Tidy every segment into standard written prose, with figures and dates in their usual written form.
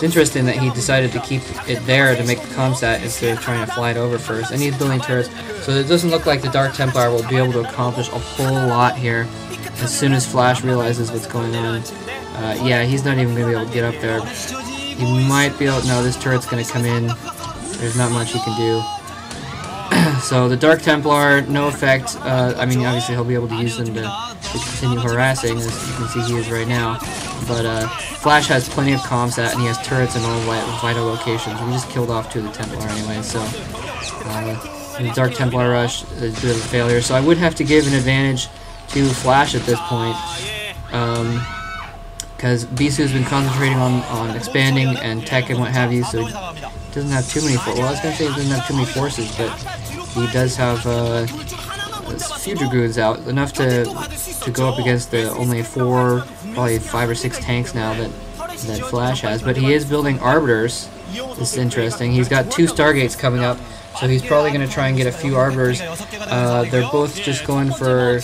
It's interesting that he decided to keep it there to make the comsat instead of trying to fly it over first. And he's building turrets, so it doesn't look like the Dark Templar will be able to accomplish a whole lot here as soon as Flash realizes what's going on. Yeah, he's not even going to be able to get up there. He might be able... No, this turret's going to come in. There's not much he can do. So the Dark Templar, no effect. I mean, obviously he'll be able to use them to continue harassing, as you can see he is right now. But Flash has plenty of comsat, and he has turrets in all vital locations. We just killed off 2 of the Templar anyway, so... the Dark Templar rush is a bit of a failure, so I would have to give an advantage to Flash at this point. Because Bisu's been concentrating on expanding and tech and what have you, so he doesn't have too many forces. Well, I was going to say he doesn't have too many forces, but he does have a few Dragoons out, enough to go up against the only 4, probably 5 or 6 tanks now that Flash has. But he is building Arbiters. This is interesting. He's got 2 Stargates coming up, so he's probably going to try and get a few Arbiters. They're both just going for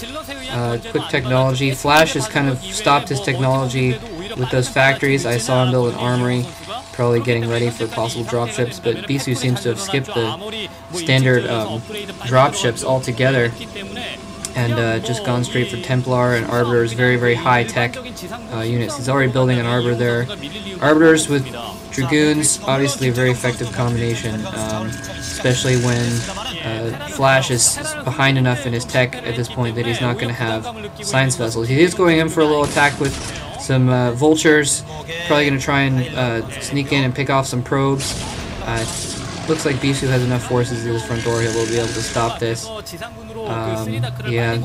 quick technology. Flash has kind of stopped his technology with those factories. I saw him build an armory, probably getting ready for possible dropships, but Bisu seems to have skipped the standard dropships altogether and just gone straight for Templar and Arbiters, very, very high-tech units. He's already building an Arbiter there. Arbiters with Dragoons, obviously a very effective combination, especially when Flash is behind enough in his tech at this point that he's not going to have science vessels. He is going in for a little attack with some vultures, probably going to try and sneak in and pick off some probes. Looks like Bisu has enough forces at his front door, he'll be able to stop this. Yeah,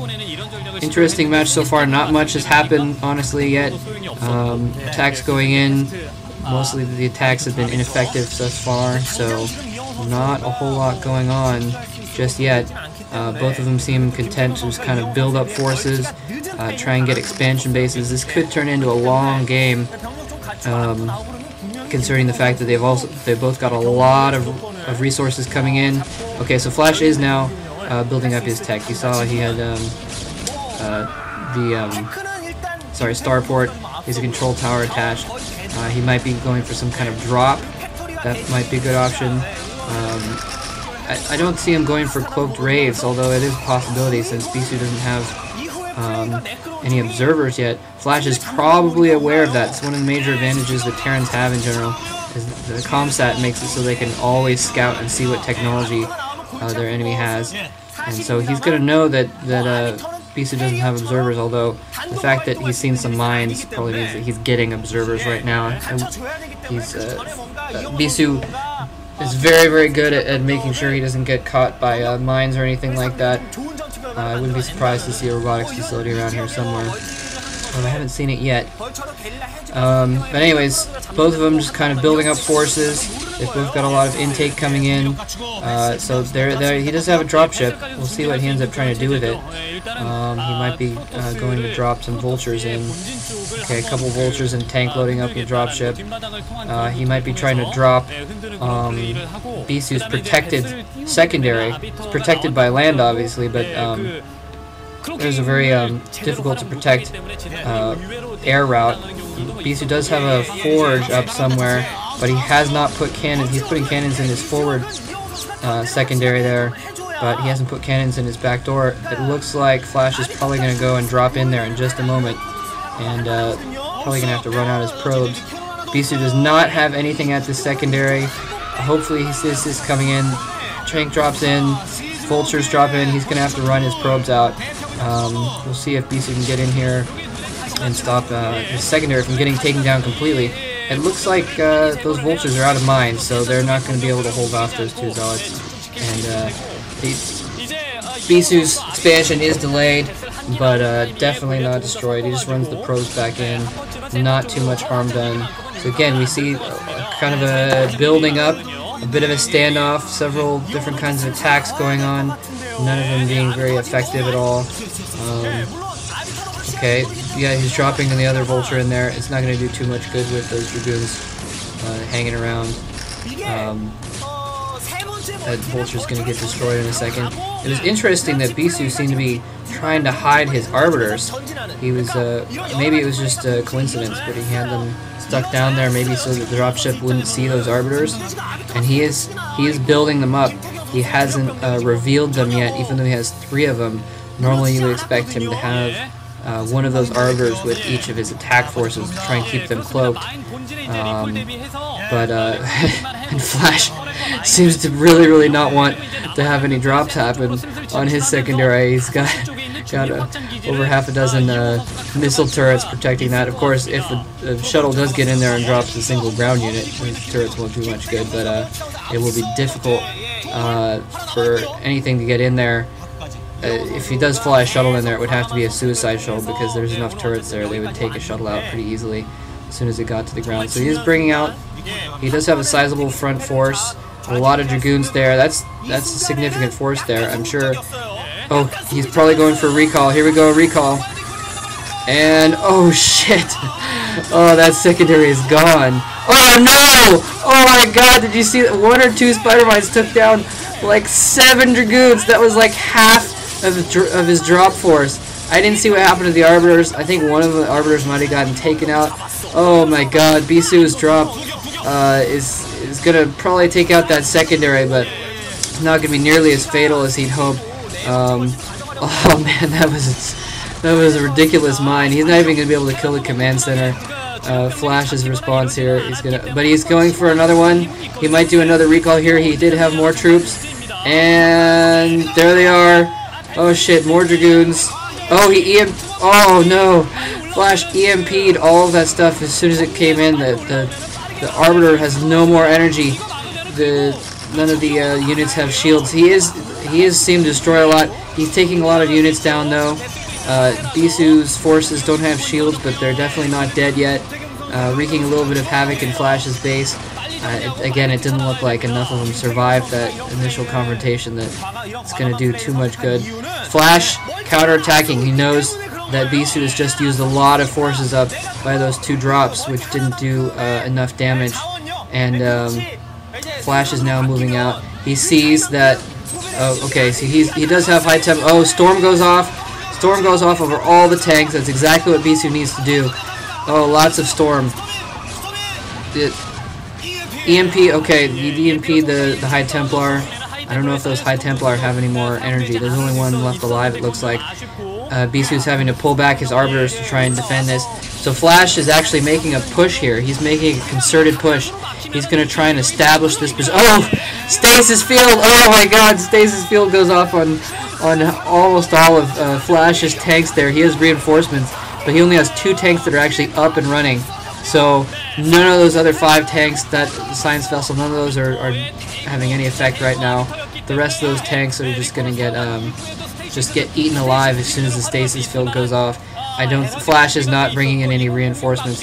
interesting match so far. Not much has happened, honestly, yet. Attacks going in, mostly the attacks have been ineffective thus far, so not a whole lot going on just yet. Both of them seem content to just kind of build up forces, try and get expansion bases. This could turn into a long game, considering the fact that they've both got a lot of resources coming in. Okay, so Flash is now building up his tech. You saw he had Starport. He's a control tower attached. He might be going for some kind of drop. That might be a good option. I don't see him going for cloaked raids, although it is a possibility since Bisu doesn't have any observers yet. Flash is probably aware of that. It's one of the major advantages that Terrans have in general, is the comsat makes it so they can always scout and see what technology their enemy has. And so he's going to know that Bisu doesn't have observers, although the fact that he's seen some mines probably means that he's getting observers right now. And Bisu is very, very good at making sure he doesn't get caught by mines or anything like that. I wouldn't be surprised to see a robotics facility around here somewhere. But I haven't seen it yet. But anyways, both of them just kind of building up forces. They've both got a lot of intake coming in. So he does have a dropship. We'll see what he ends up trying to do with it. He might be going to drop some vultures in. Okay, a couple vultures and tank loading up the dropship. He might be trying to drop Bisu's protected secondary. It's protected by land, obviously, but there's a very difficult to protect air route. Bisu does have a forge up somewhere, but he has not put cannons. He's putting cannons in his forward secondary there, but he hasn't put cannons in his back door. It looks like Flash is probably going to go and drop in there in just a moment, and probably going to have to run out his probes. Bisu does not have anything at the secondary. Hopefully he sees this coming in. Tank drops in. Vultures drop in. He's going to have to run his probes out. We'll see if Bisu can get in here and stop his secondary from getting taken down completely. It looks like those vultures are out of mines, so they're not going to be able to hold off those 2 zealots. And Bisu's expansion is delayed, but definitely not destroyed. He just runs the probes back in. Not too much harm done. So again, we see kind of a building up, a bit of a standoff, several different kinds of attacks going on, none of them being very effective at all. Okay, yeah, he's dropping the other vulture in there. It's not going to do too much good with those dragoons hanging around. That vulture's going to get destroyed in a second. It was interesting that Bisu seemed to be trying to hide his arbiters. He was, maybe it was just a coincidence, but he had them stuck down there, maybe so that the dropship wouldn't see those arbiters. And he is building them up. He hasn't revealed them yet, even though he has 3 of them. Normally you would expect him to have one of those arbiters with each of his attack forces to try and keep them cloaked. And Flash seems to really not want to have any drops happen on his secondary. He's got over half a dozen missile turrets protecting that. Of course, if the shuttle does get in there and drops a single ground unit, his turrets won't do much good, but it will be difficult for anything to get in there. If he does fly a shuttle in there, it would have to be a suicide shuttle because there's enough turrets there. They would take a shuttle out pretty easily as soon as it got to the ground. So he is bringing out. He does have a sizable front force. A lot of dragoons there. That's a significant force there, I'm sure. Oh, he's probably going for a recall. Here we go, recall. And oh shit! Oh, that secondary is gone. Oh no! Oh my god! Did you see that? 1 or 2 spider mines took down like 7 dragoons. That was like half of his drop force. I didn't see what happened to the arbiters. I think one of the arbiters might have gotten taken out. Oh my god! Bisu's drop is gonna probably take out that secondary, but it's not gonna be nearly as fatal as he'd hoped. Oh man, that was a ridiculous mine. He's not even gonna be able to kill the command center. Flash's response here. But he's going for another one. He might do another recall here. He did have more troops, and there they are. Oh shit, more dragoons. Oh, oh no, Flash EMP'd all of that stuff as soon as it came in. The arbiter has no more energy. None of the units have shields. He is seemed to destroy a lot. He's taking a lot of units down though. Bisu's forces don't have shields, but they're definitely not dead yet. Wreaking a little bit of havoc in Flash's base. Again, it didn't look like enough of them survived that initial confrontation that it's going to do too much good. Flash counterattacking. He knows that Bisu has just used a lot of forces up by those 2 drops, which didn't do enough damage. And Flash is now moving out. He sees that. Oh, okay. So he does have high temp. Oh, Storm goes off. Storm goes off over all the tanks. That's exactly what Bisu needs to do. Oh, lots of Storm. EMP, okay, he EMP'd the High Templar. I don't know if those High Templar have any more energy. There's only one left alive, it looks like. Bisu's having to pull back his arbiters to try and defend this. So Flash is actually making a push here. He's making a concerted push. He's going to try and establish this position. Oh! Stasis Field! Oh my god, Stasis Field goes off on almost all of Flash's tanks there. He has reinforcements, but he only has 2 tanks that are actually up and running. So none of those other 5 tanks, that science vessel, none of those are having any effect right now. The rest of those tanks are just going to get eaten alive as soon as the stasis field goes off. Flash is not bringing in any reinforcements.